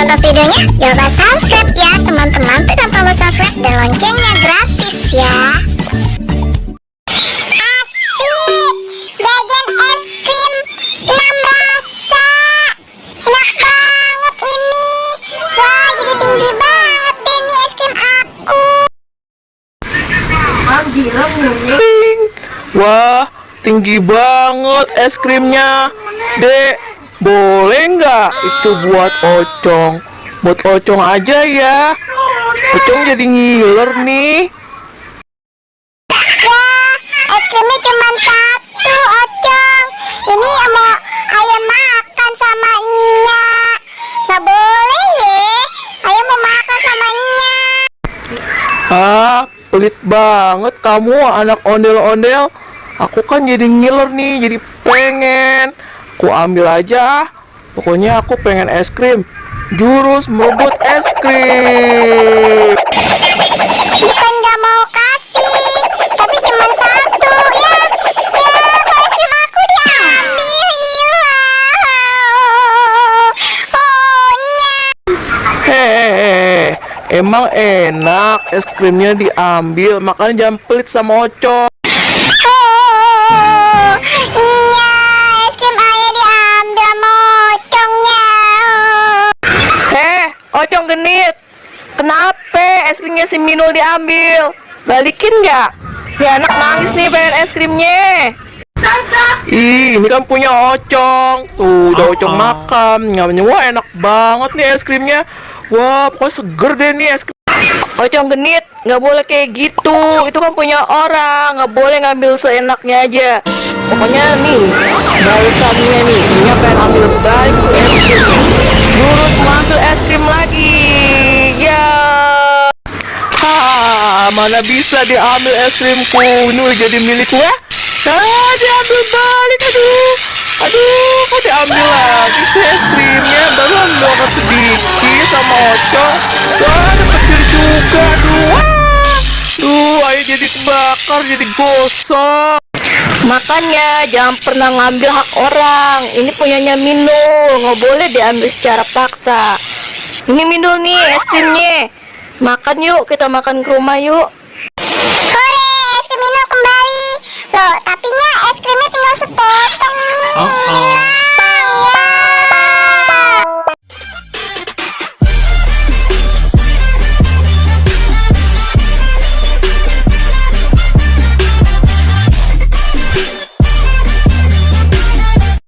nonton videonya, jangan lupa subscribe ya teman-teman. Tekan tombol subscribe dan loncengnya gratis ya. Asik, jajan es krim 6 rasa. Enak banget ini. Wah, jadi tinggi banget deh nih es krim aku. Wah, tinggi banget es krimnya. Dek, boleh nggak itu buat Ocong? Buat Ocong aja ya. Ocong jadi ngiler nih. Wah, es krimnya cuma satu, Ocong. Ini mau ayam makan sama Nya. Nggak boleh ya. Ayam mau makan sama Nya. Ah, pelit banget kamu anak ondel-ondel. Aku kan jadi ngiler nih, jadi pengen. Aku ambil aja. Pokoknya aku pengen es krim. Jurus merebut es krim. Bukan nggak mau kasih, tapi cuma satu ya. Ya, kok es krim aku diambil hilang. Oh, Nya. Hehehe, emang enak es krimnya diambil, makanya jangan pelit sama Ocong. Oh, Nya, es krim ayah diambil sama Ocongnya. Ocong genit, kenapa es krimnya si Minul diambil? Balikin nggak? Ya anak nangis nih pengen es krimnya. Ih, ini kan punya Ocong. Tuh, udah Ocong makan. Nyamanya, wah enak banget nih es krimnya. Wah, pokoknya seger deh nih es krim. Ocong genit, nggak boleh kayak gitu. Itu kan punya orang, nggak boleh ngambil seenaknya aja. Pokoknya nih, balasannya nih, dia pengen ambil balik tuh es krimnya. Jurus mengambil es krim lagi. Ya. Mana bisa diambil es krimku? Ini udah jadi milik gue. Diambil balik, aduh. Kok diambil lagi sih es krimnya? Baru ambil sedikit sama Ocong. Wah, ada petir juga, ayo jadi kebakar, jadi gosong. Makanya jangan pernah ngambil hak orang. Ini punyanya Minul, nggak boleh diambil secara paksa. Ini Minul nih es krimnya. Makan yuk, kita makan ke rumah yuk. Hore, es krim Minul kembali. Loh, tapi Nya es krimnya tinggal sepotong nih.